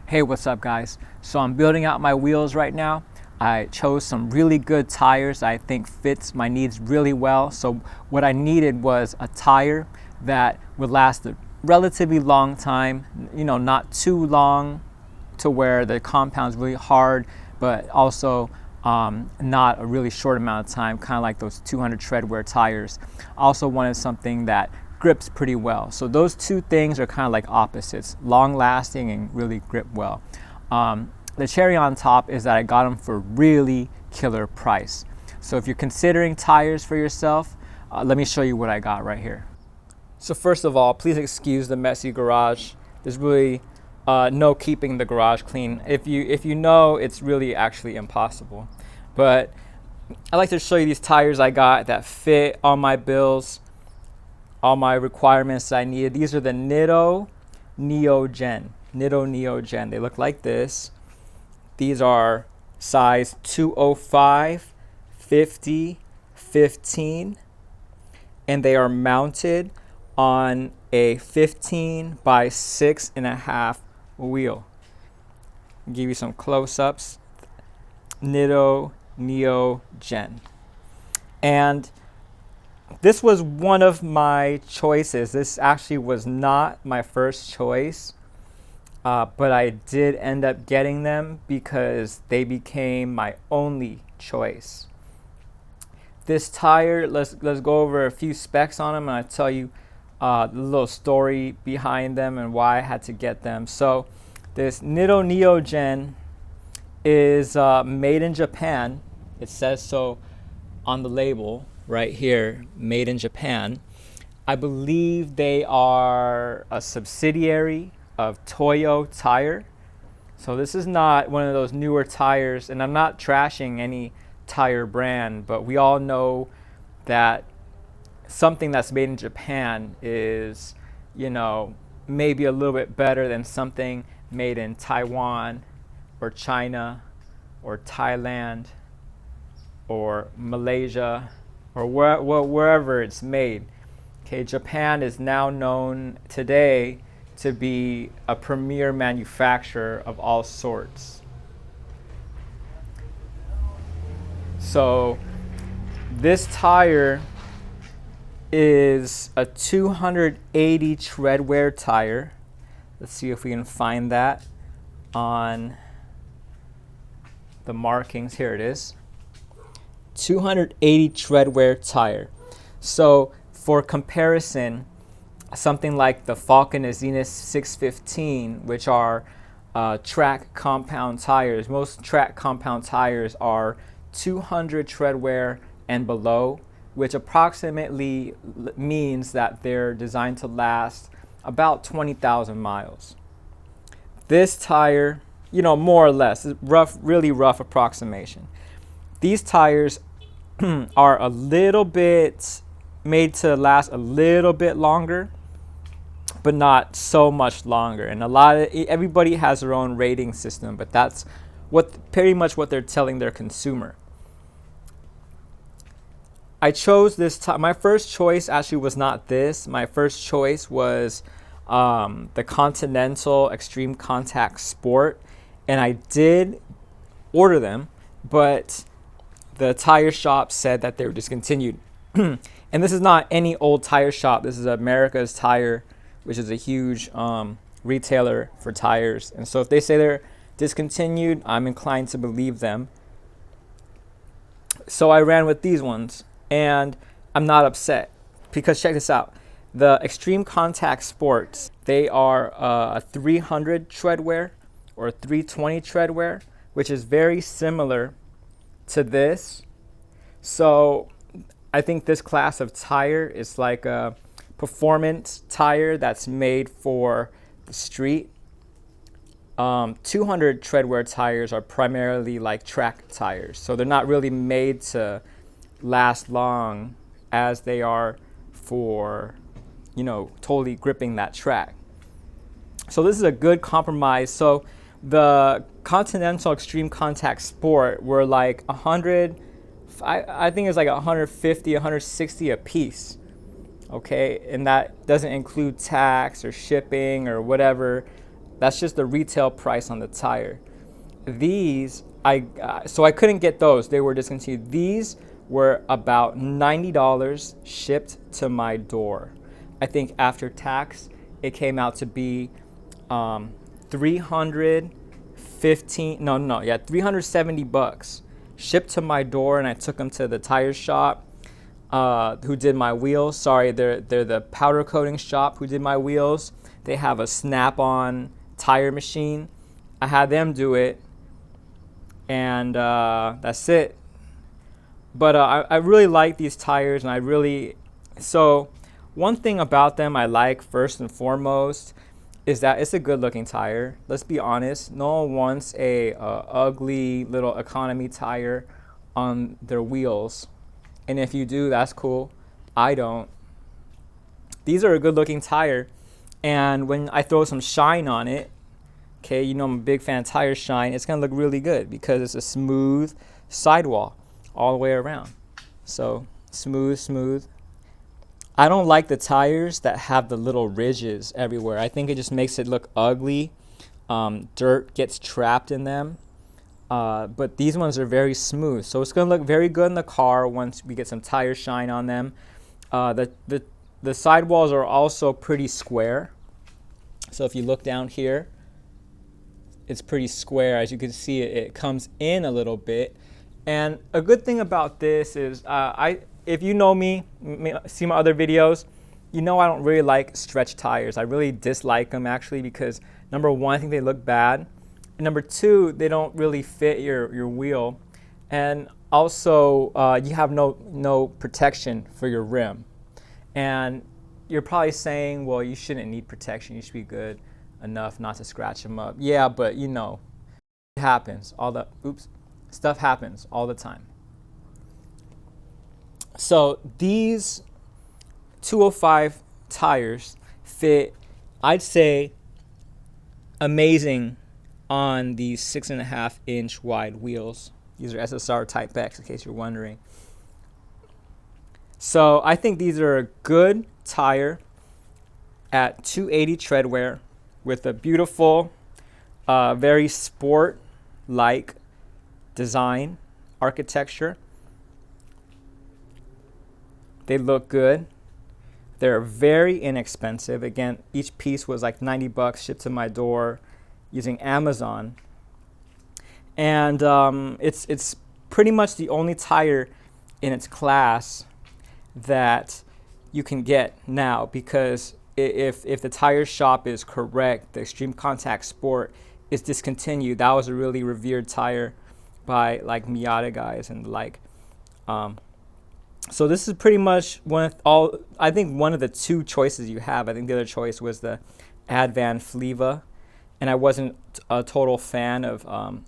Hey, what's up guys? So I'm building out my wheels right now. I chose some really good tires I think fits my needs really well. So what I needed was a tire that would last a relatively long time, not too long to where the compound's really hard, but also not a really short amount of time, kind of like those 200 treadwear tires. I also wanted something that grips pretty well. So those two things are kind of like opposites, long lasting and really grip well. The cherry on top is that I got them for really killer price. So if you're considering tires for yourself, let me show you what I got right here. So first of all, please excuse the messy garage. There's really no keeping the garage clean. If you know, it's really actually impossible. But I like to show you these tires I got that fit on my bills, all my requirements that I needed. These are the Nitto Neo Gen. Nitto Neo Gen. They look like this. These are size 205, 50, 15, and they are mounted on a 15 by 6.5 wheel. I'll give you some close-ups. Nitto Neo Gen. And this was one of my choices. This actually was not my first choice, but I did end up getting them because they became my only choice. This tire, let's go over a few specs on them, and I'll tell you the little story behind them and why I had to get them. So this Nitto Neo Gen is made in Japan. It says so on the label right here, made in Japan. I believe they are a subsidiary of Toyo Tire. So this is not one of those newer tires, and I'm not trashing any tire brand, but we all know that something that's made in Japan is, maybe a little bit better than something made in Taiwan or China or Thailand or Malaysia or wherever it's made. Okay, Japan is now known today to be a premier manufacturer of all sorts. So this tire is a 280 treadwear tire. Let's see if we can find that on the markings. Here it is. 280 treadwear tire. So for comparison, something like the Falcon Zenith 615, which are track compound tires. Most track compound tires are 200 treadwear and below, which approximately means that they're designed to last about 20,000 miles. This tire, more or less, really rough approximation. These tires are a little bit made to last a little bit longer, but not so much longer. And everybody has their own rating system, but that's pretty much what they're telling their consumer. I chose this tire. My first choice actually was not this. My first choice was the Continental Extreme Contact Sport, and I did order them, but the tire shop said that they were discontinued. And this is not any old tire shop. This is America's Tire, which is a huge retailer for tires. And so if they say they're discontinued, I'm inclined to believe them. So I ran with these ones, and I'm not upset because check this out. The Extreme Contact Sports, they are a 300 treadwear or a 320 treadwear, which is very similar to this. So I think this class of tire is like a performance tire that's made for the street. 200 treadwear tires are primarily like track tires, so they're not really made to last long as they are for totally gripping that track. So this is a good compromise. So the Continental Extreme Contact Sport were like 100, I think it's like 150, 160 a piece. Okay, and that doesn't include tax or shipping or whatever That's just the retail price on the tire. These, so I couldn't get those. They were discontinued. These were about $90 shipped to my door. I think after tax, it came out to be 370 bucks shipped to my door, and I took them to the tire shop who did my wheels. Sorry, they're the powder coating shop who did my wheels. They have a snap-on tire machine. I had them do it, and that's it. But I really like these tires, and so one thing about them I like first and foremost is that it's a good looking tire. Let's be honest, no one wants a ugly little economy tire on their wheels. And if you do, that's cool. I don't. These are a good looking tire, and when I throw some shine on it, okay, you know I'm a big fan of tire shine, it's gonna look really good because it's a smooth sidewall all the way around. So smooth. I don't like the tires that have the little ridges everywhere. I think it just makes it look ugly. Dirt gets trapped in them. But these ones are very smooth. So it's going to look very good in the car once we get some tire shine on them. The sidewalls are also pretty square. So if you look down here, it's pretty square. As you can see, it comes in a little bit. And a good thing about this is if you know me, see my other videos, you know I don't really like stretch tires. I really dislike them actually because number one, I think they look bad. And number two, they don't really fit your wheel. And also, you have no protection for your rim. And you're probably saying, well, you shouldn't need protection. You should be good enough not to scratch them up. Yeah, but you know, it happens. Stuff happens all the time. So these 205 tires fit, I'd say, amazing on these 6.5 inch wide wheels. These are SSR Type X, in case you're wondering. So I think these are a good tire at 280 treadwear with a beautiful, very sport-like design architecture. They look good. They're very inexpensive. Again, each piece was like 90 bucks shipped to my door using Amazon. And it's pretty much the only tire in its class that you can get now, because if the tire shop is correct, the Extreme Contact Sport is discontinued. That was a really revered tire by like Miata guys and like. So this is pretty much I think one of the two choices you have. I think the other choice was the Advan Fleva, and I wasn't a total fan of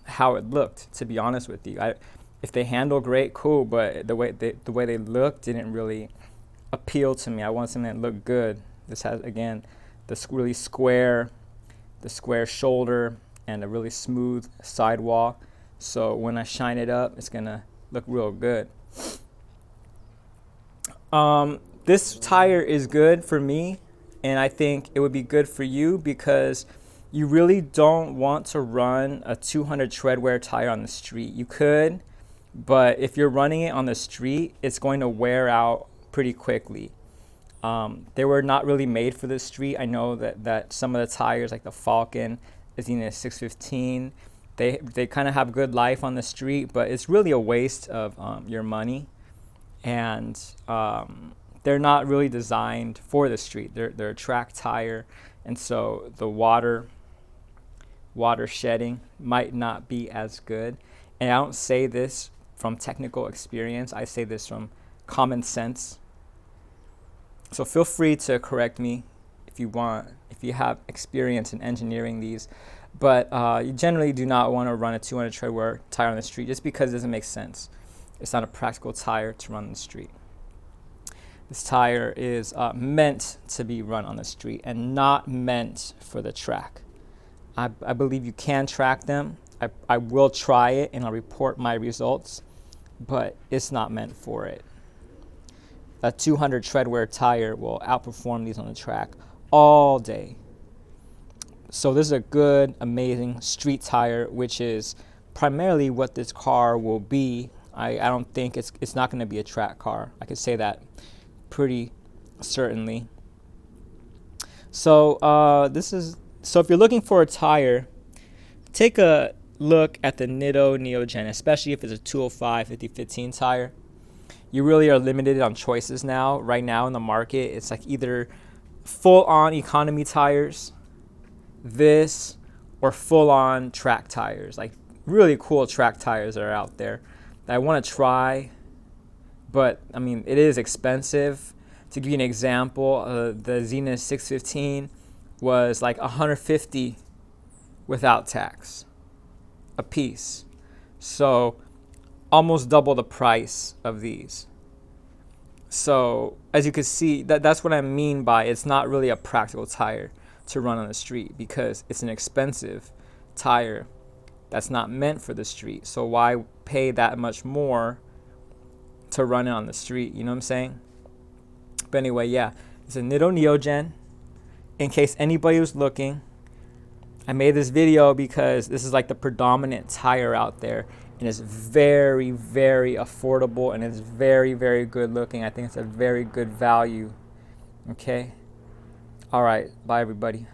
how it looked, to be honest with you. If they handle great, cool, but the way they looked didn't really appeal to me. I want something that looked good. This has, again, the really square shoulder and a really smooth sidewall. So when I shine it up, it's gonna look real good. This tire is good for me, and I think it would be good for you because you really don't want to run a 200 treadwear tire on the street. You could, but if you're running it on the street, it's going to wear out pretty quickly. They were not really made for the street. I know that some of the tires, like the Falcon, is in a 615. They kind of have good life on the street, but it's really a waste of your money. And they're not really designed for the street. They're a track tire, and so the water shedding might not be as good. And I don't say this from technical experience. I say this from common sense. So feel free to correct me if you want, if you have experience in engineering these. But you generally do not want to run a 200 treadwear tire on the street just because it doesn't make sense. It's not a practical tire to run on the street. This tire is meant to be run on the street and not meant for the track. I believe you can track them. I will try it and I'll report my results, but it's not meant for it. A 200 treadwear tire will outperform these on the track all day. So this is a good, amazing street tire, which is primarily what this car will be. I don't think it's not going to be a track car. I could say that pretty certainly. So so if you're looking for a tire, take a look at the Nitto Neo Gen, especially if it's a 205 5015 tire. You really are limited on choices now. Right now in the market, it's like either full-on economy tires, this, or full-on track tires. Like really cool track tires that are out there that I want to try, but I mean it is expensive. To give you an example, the Zenith 615 was like $150 without tax a piece, so almost double the price of these. So as you can see, that's what I mean by it's not really a practical tire to run on the street, because it's an expensive tire that's not meant for the street. So why pay that much more to run it on the street? You know what I'm saying? But anyway, yeah, it's a Nitto Neo Gen. In case anybody was looking, I made this video because this is like the predominant tire out there, and it's very, very affordable, and it's very, very good looking. I think it's a very good value. Okay. All right. Bye, everybody.